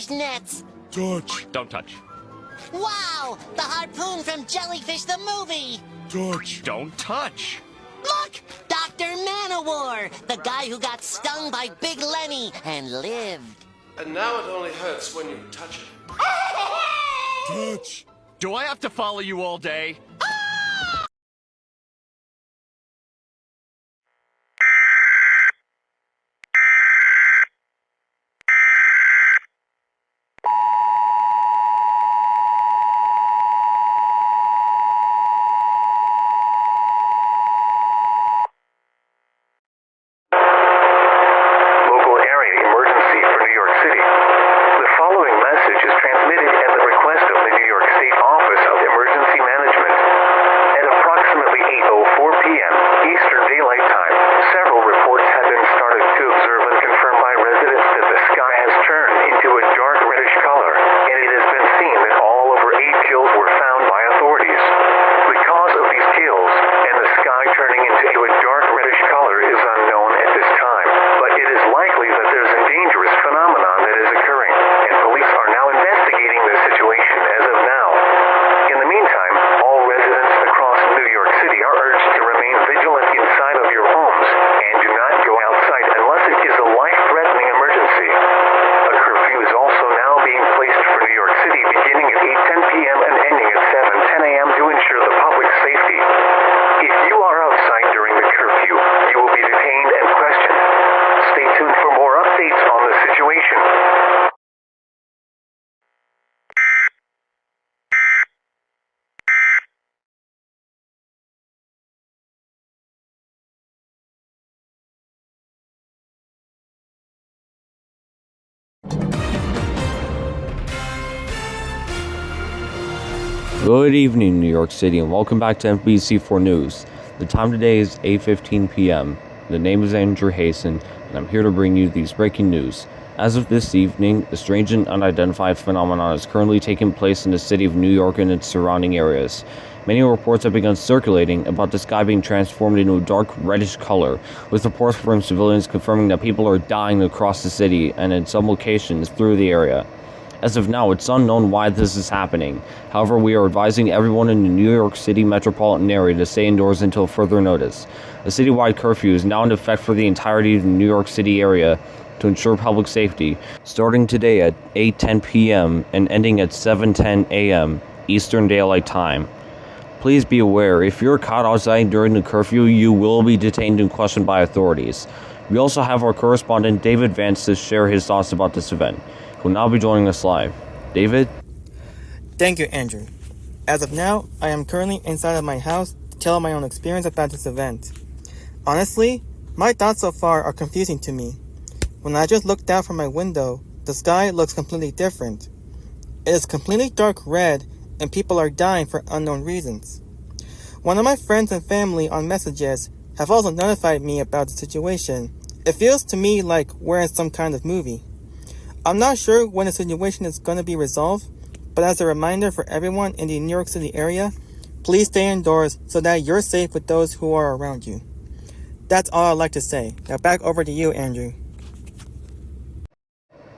fishnets. Touch. Don't touch. Wow, the harpoon from Jellyfish the movie. Touch. Don't touch. Look, Dr. Manowar, the guy who got stung by Big Lenny and lived. And now it only hurts when you touch it. Touch. Do I have to follow you all day? Good evening, New York City, and welcome back to NBC4 News. The time today is 8:15 p.m. The name is Andrew Hasten, and I'm here to bring you these breaking news. As of this evening, a strange and unidentified phenomenon is currently taking place in the city of New York and its surrounding areas. Many reports have begun circulating about the sky being transformed into a dark reddish color, with reports from civilians confirming that people are dying across the city and in some locations through the area. As of now, it's unknown why this is happening. However, we are advising everyone in the New York City metropolitan area to stay indoors until further notice. A citywide curfew is now in effect for the entirety of the New York City area to ensure public safety, starting today at 8:10 p.m. and ending at 7:10 a.m. Eastern Daylight Time. Please be aware, if you're caught outside during the curfew, you will be detained and questioned by authorities. We also have our correspondent David Vance to share his thoughts about this event. Will now be joining us live. David? Thank you, Andrew. As of now, I am currently inside of my house to tell my own experience about this event. Honestly, my thoughts so far are confusing to me. When I just looked out from my window, the sky looks completely different. It is completely dark red, and people are dying for unknown reasons. One of my friends and family on messages have also notified me about the situation. It feels to me like we're in some kind of movie. I'm not sure when the situation is going to be resolved, but as a reminder for everyone in the New York City area, please stay indoors so that you're safe with those who are around you. That's all I'd like to say. Now back over to you, Andrew.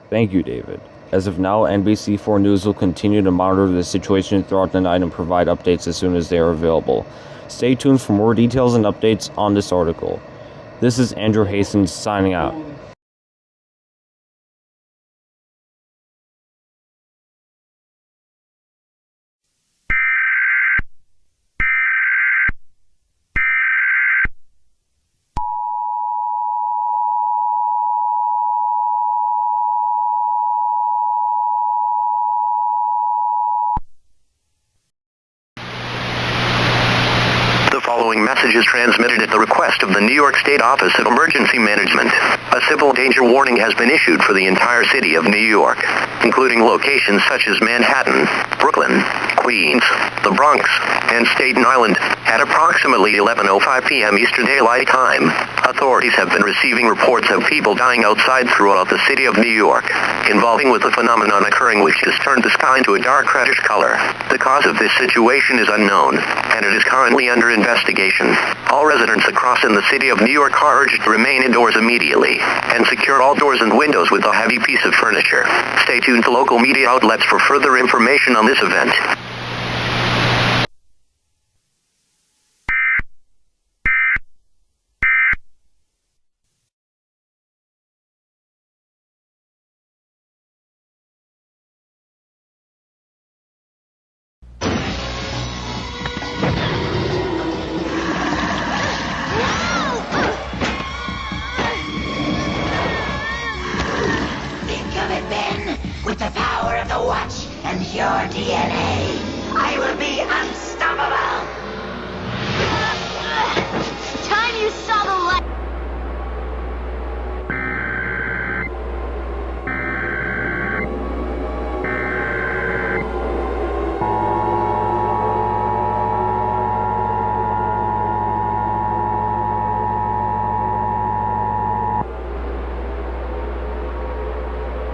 Thank you, David. As of now, NBC4 News will continue to monitor the situation throughout the night and provide updates as soon as they are available. Stay tuned for more details and updates on this article. This is Andrew Hastings signing out. The following message is transmitted at the request of the New York State Office of Emergency Management. A civil danger warning has been issued for the entire city of New York, including locations such as Manhattan, Brooklyn, Queens, the Bronx, and Staten Island. At approximately 11:05 p.m. Eastern Daylight Time, authorities have been receiving reports of people dying outside throughout the city of New York, involving with a phenomenon occurring which has turned the sky into a dark reddish color. The cause of this situation is unknown, and it is currently under investigation. All residents across in the city of New York are urged to remain indoors immediately. and secure all doors and windows with a heavy piece of furniture. Stay tuned to local media outlets for further information on this event. Think of it, Ben. With the power of the Watch and your DNA, I will be unstoppable. It's time you saw the light.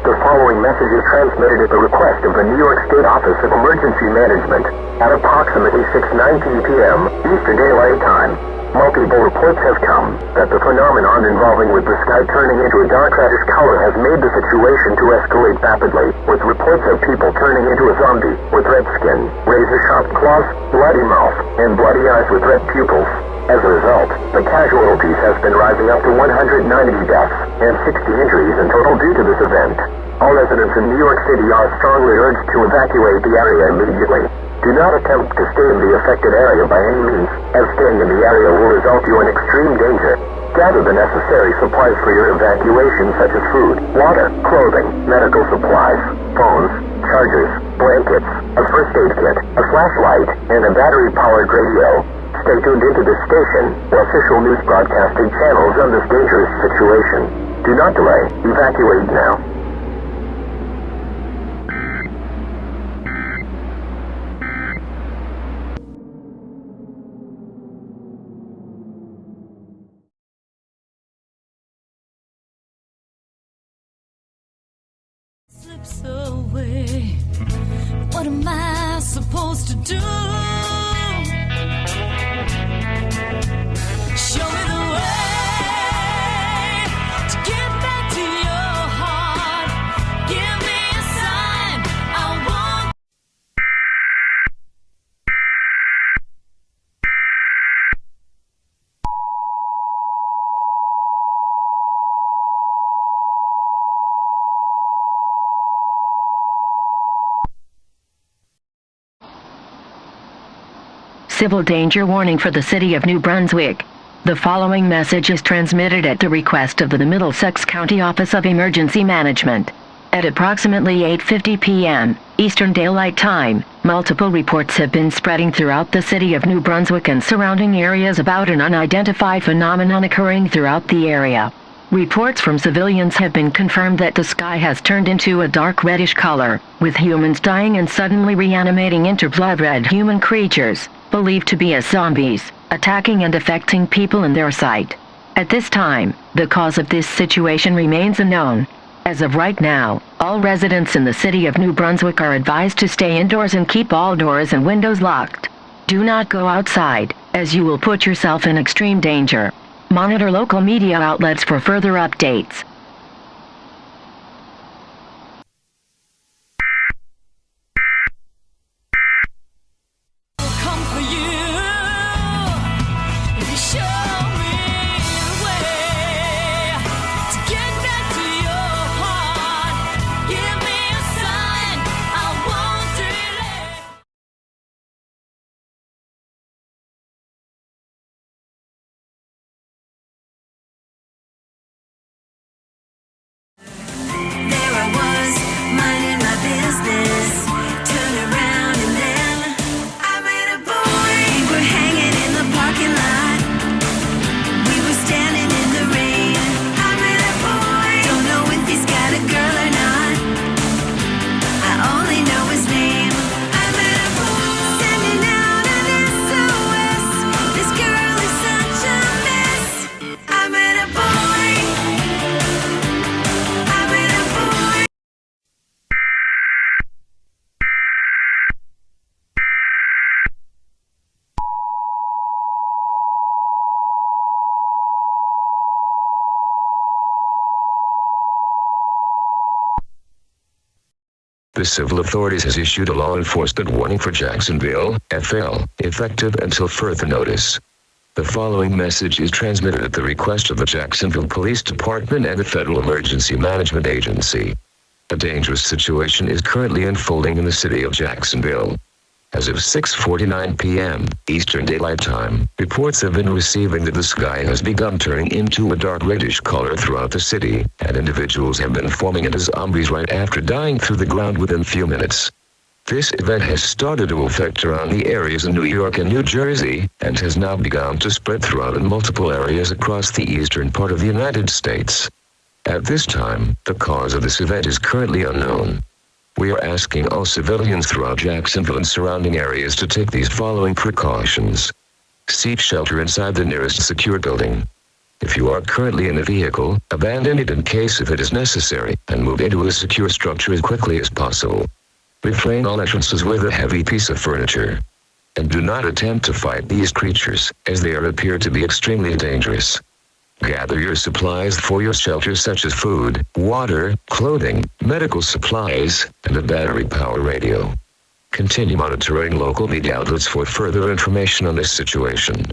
The following message is transmitted at the request of the New York State Office of Emergency Management. At approximately 6:19 p.m. Eastern Daylight Time, multiple reports have come that the phenomenon involving with the sky turning into a dark reddish color has made the situation to escalate rapidly, with reports of people turning into a zombie with red skin, razor-sharp claws, bloody mouth, and bloody eyes with red pupils. As a result, the casualties has been rising up to 190 deaths and 60 injuries in total due to this event. All residents in New York City are strongly urged to evacuate the area immediately. Do not attempt to stay in the affected area by any means, as staying in the area will result you in extreme danger. Gather the necessary supplies for your evacuation, such as food, water, clothing, medical supplies, phones, chargers, blankets, a first aid kit, a flashlight, and a battery-powered radio. Stay tuned into this station for official news broadcasting channels on this dangerous situation. Do not delay. Evacuate now. Slips away. What am I supposed to do? Show me the way to get back to your heart. Give me a sign. I want. Civil danger warning for the city of New Brunswick. The following message is transmitted at the request of the Middlesex County Office of Emergency Management. At approximately 8:50 p.m. Eastern Daylight Time, multiple reports have been spreading throughout the city of New Brunswick and surrounding areas about an unidentified phenomenon occurring throughout the area. Reports from civilians have been confirmed that the sky has turned into a dark reddish color, with humans dying and suddenly reanimating into blood-red human creatures, believed to be as zombies, attacking and affecting people in their sight. At this time, the cause of this situation remains unknown. As of right now, all residents in the city of New Brunswick are advised to stay indoors and keep all doors and windows locked. Do not go outside, as you will put yourself in extreme danger. Monitor local media outlets for further updates. The civil authorities has issued a law enforcement warning for Jacksonville, FL, effective until further notice. The following message is transmitted at the request of the Jacksonville Police Department and the Federal Emergency Management Agency. A dangerous situation is currently unfolding in the city of Jacksonville. As of 6:49 p.m. Eastern Daylight Time, reports have been receiving that the sky has begun turning into a dark reddish color throughout the city, and individuals have been forming into zombies right after dying through the ground within few minutes. This event has started to affect around the areas in New York and New Jersey, and has now begun to spread throughout in multiple areas across the eastern part of the United States. At this time, the cause of this event is currently unknown. We are asking all civilians throughout Jacksonville and surrounding areas to take these following precautions. Seek shelter inside the nearest secure building. If you are currently in a vehicle, abandon it in case if it is necessary, and move into a secure structure as quickly as possible. Refrain all entrances with a heavy piece of furniture. And do not attempt to fight these creatures, as they appear to be extremely dangerous. Gather your supplies for your shelter such as food, water, clothing, medical supplies, and a battery-powered radio. Continue monitoring local media outlets for further information on this situation.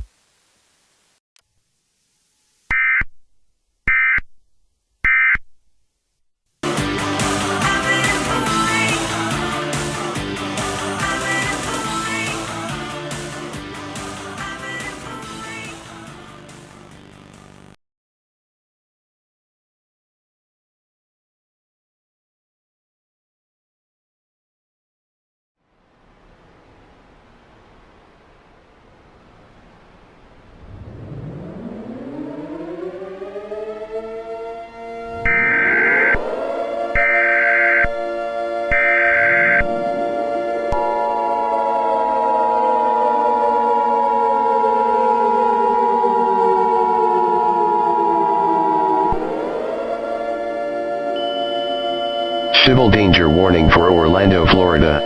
Civil danger warning for Orlando, Florida.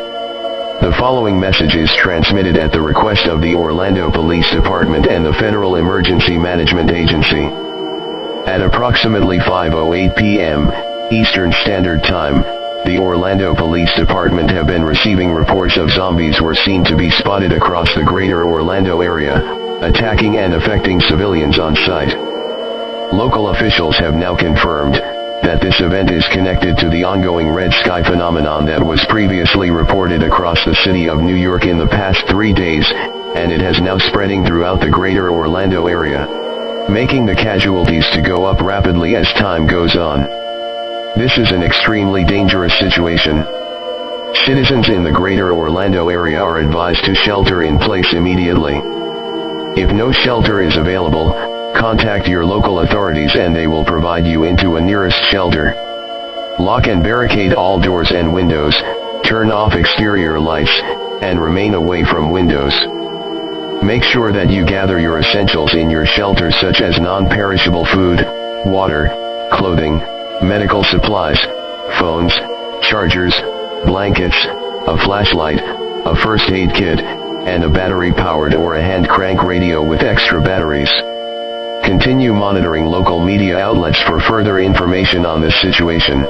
The following message is transmitted at the request of the Orlando Police Department and the Federal Emergency Management Agency. At approximately 5:08 p.m. Eastern Standard Time, the Orlando Police Department have been receiving reports of zombies were seen to be spotted across the greater Orlando area, attacking and affecting civilians on site. Local officials have now confirmed that this event is connected to the ongoing red sky phenomenon that was previously reported across the city of New York in the past 3 days, and it has now spreading throughout the greater Orlando area, making the casualties to go up rapidly as time goes on. This is an extremely dangerous situation. Citizens in the greater Orlando area are advised to shelter in place immediately. If no shelter is available, contact your local authorities and they will provide you into a nearest shelter. Lock and barricade all doors and windows, turn off exterior lights, and remain away from windows. Make sure that you gather your essentials in your shelter such as non-perishable food, water, clothing, medical supplies, phones, chargers, blankets, a flashlight, a first aid kit, and a battery-powered or a hand crank radio with extra batteries. Continue monitoring local media outlets for further information on this situation.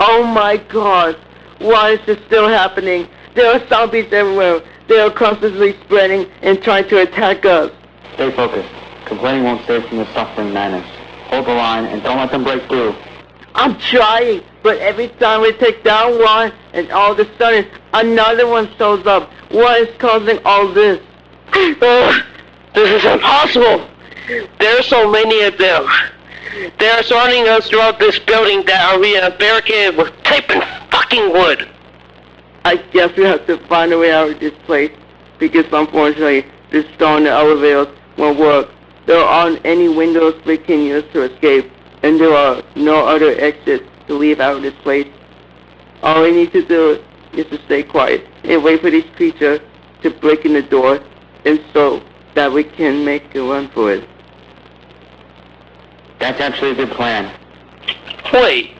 Oh my god, why is this still happening? There are zombies everywhere. They are constantly spreading and trying to attack us. Stay focused. Complaining won't save from the suffering madness. Hold the line and don't let them break through. I'm trying, but every time we take down one, and all of a sudden, another one shows up. What is causing all this? This is impossible. There are so many of them. They are surrounding us throughout this building that we are barricaded with tape and fucking wood. I guess we have to find a way out of this place, because unfortunately, this door in the elevators won't work. There aren't any windows we can use to escape, and there are no other exits to leave out of this place. All we need to do is to stay quiet and wait for these creatures to break in the door, and so that we can make a run for it. That's actually a good plan. Wait,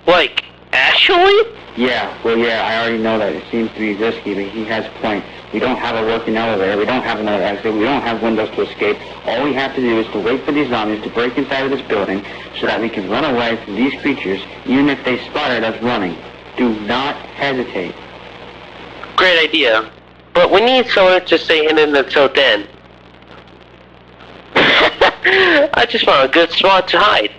like, actually? Yeah, well, yeah, I already know that. It seems to be risky, but he has a point. We don't have a working elevator. We don't have another exit. We don't have windows to escape. All we have to do is to wait for these zombies to break inside of this building so that we can run away from these creatures, even if they spotted us running. Do not hesitate. Great idea. But we need someone to stay hidden until then. I just found a good spot to hide.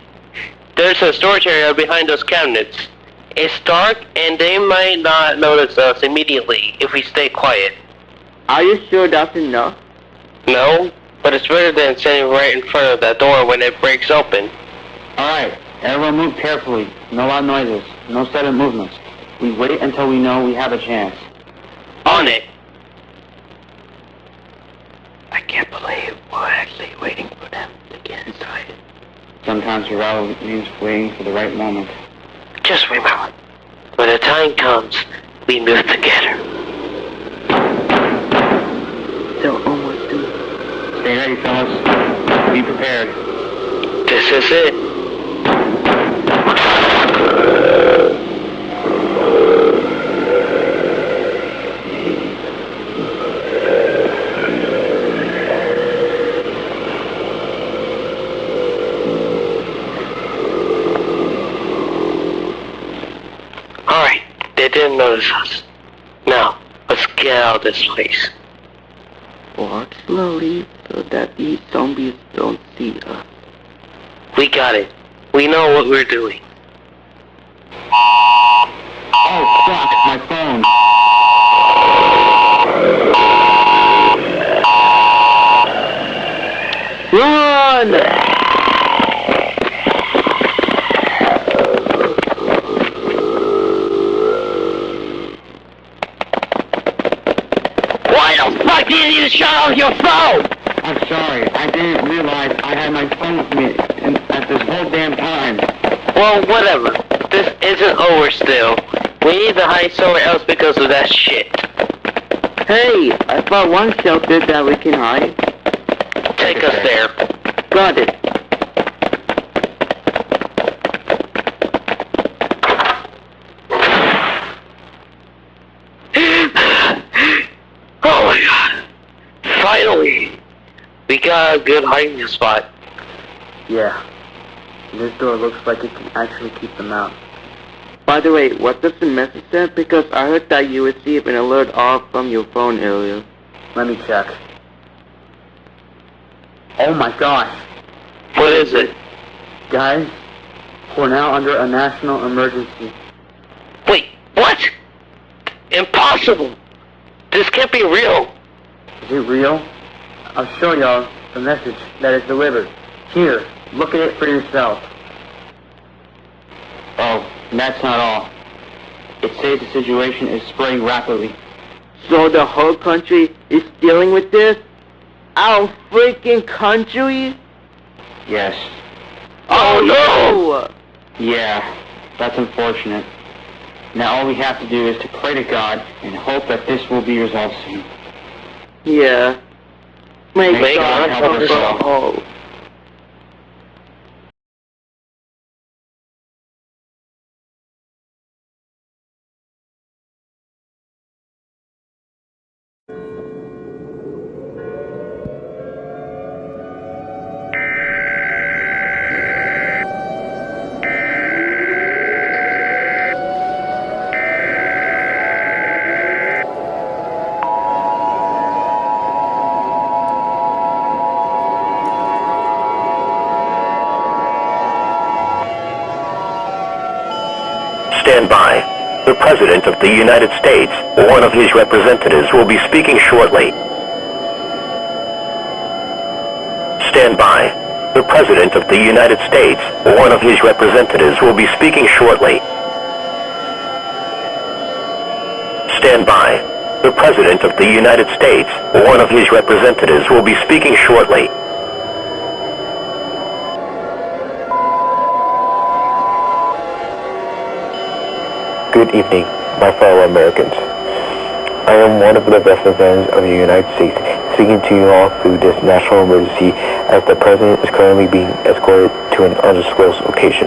There's a storage area behind those cabinets. It's dark, and they might not notice us immediately if we stay quiet. Are you sure that's enough? No, but it's better than standing right in front of that door when it breaks open. Alright, everyone move carefully. No loud noises. No sudden movements. We wait until we know we have a chance. On it! I can't believe we're actually waiting for them to get inside. Sometimes survival means waiting for the right moment. Just remember, when the time comes, we move together. They're almost done. Stay ready, fellas. Be prepared. This is it. Alright, they didn't notice us. Now, let's get out of this place. Walk slowly so that these zombies don't see us. We got it. We know what we're doing. Oh, fuck, my phone. Run! Why the fuck did you shut off your phone? I'm sorry. I didn't realize I had my phone with me at this whole damn time. Well, whatever. This isn't over still. We need to hide somewhere else because of that shit. Hey, I found one shelter that we can hide. Take us there. Got it. Oh my god. Finally. We got a good hiding spot. Yeah. This door looks like it can actually keep them out. By the way, what does the message say? Because I heard that you received an alert off from your phone earlier. Let me check. Oh my gosh. What is it? Guys, we're now under a national emergency. Wait, what? Impossible. This can't be real. Is it real? I'll show y'all the message that is delivered. Here, look at it for yourself. Oh, and that's not all. It says the situation is spreading rapidly. So the whole country is dealing with this? Our freaking country? Yes. Oh no! Yeah, that's unfortunate. Now all we have to do is to pray to God and hope that this will be resolved soon. Yeah. May God help us all. Stand by. The President of the United States, or one of his representatives, will be speaking shortly. Stand by. The President of the United States, or one of his representatives, will be speaking shortly. Stand by. The President of the United States, or one of his representatives, will be speaking shortly. Good evening. my fellow Americans. I am one of the representatives of the United States speaking to you all through this national emergency as the President is currently being escorted to an undisclosed location.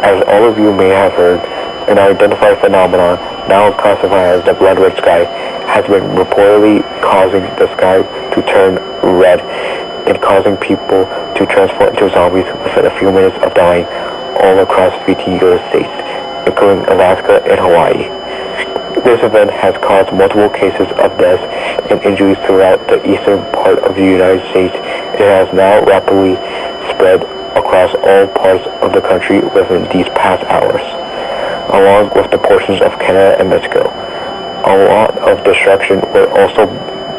As all of you may have heard, an unidentified phenomenon, now classified as the blood red sky, has been reportedly causing the sky to turn red and causing people to transform into zombies within a few minutes of dying all across 15 U.S. states, including Alaska and Hawaii. This event has caused multiple cases of deaths and injuries throughout the eastern part of the United States and has now rapidly spread across all parts of the country within these past hours, along with the portions of Canada and Mexico. A lot of destruction will also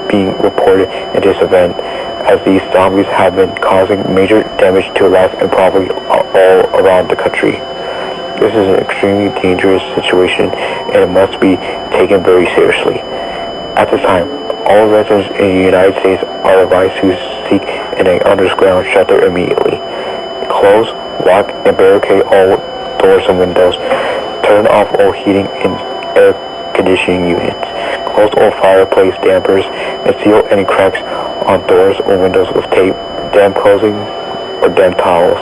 be reported in this event, as these zombies have been causing major damage to life and property all around the country. This is an extremely dangerous situation and it must be taken very seriously. At this time, all residents in the United States are advised to seek an underground shelter immediately. Close, lock, and barricade all doors and windows. Turn off all heating and air conditioning units. Close all fireplace dampers and seal any cracks on doors or windows with tape, damp clothing, or damp towels.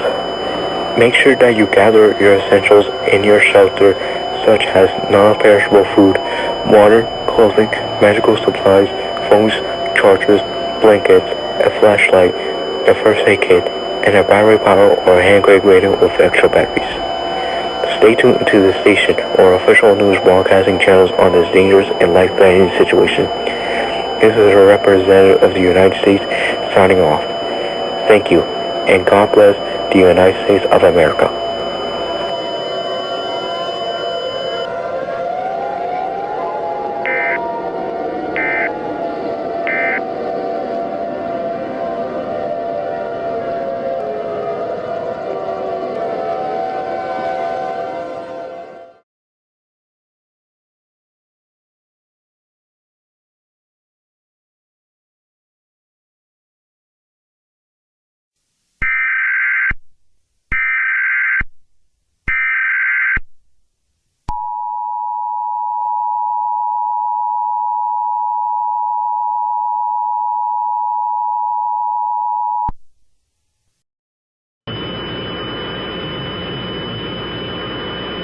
Make sure that you gather your essentials in your shelter, such as non-perishable food, water, clothing, medical supplies, phones, chargers, blankets, a flashlight, a first aid kit, and a battery power or a hand grenade radio with extra batteries. Stay tuned to the station or official news broadcasting channels on this dangerous and life-threatening situation. This is a representative of the United States signing off. Thank you, and God bless the United States of America.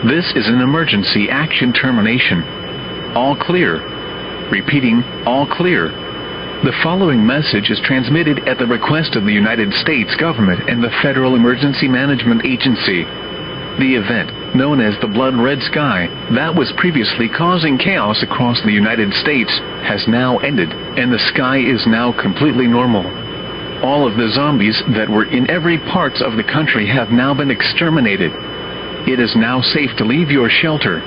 This is an emergency action termination. All clear. Repeating, all clear. The following message is transmitted at the request of the United States government and the Federal Emergency Management Agency. The event, known as the Blood Red Sky, that was previously causing chaos across the United States, has now ended, and the sky is now completely normal. All of the zombies that were in every part of the country have now been exterminated. It is now safe to leave your shelter.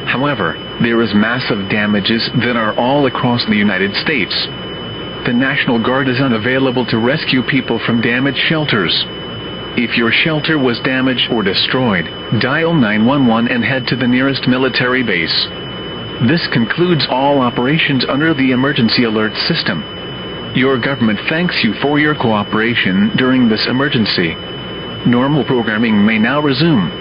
However, there is massive damages that are all across the United States. The National Guard is unavailable to rescue people from damaged shelters. If your shelter was damaged or destroyed, dial 911 and head to the nearest military base. This concludes all operations under the emergency alert system. Your government thanks you for your cooperation during this emergency. Normal programming may now resume.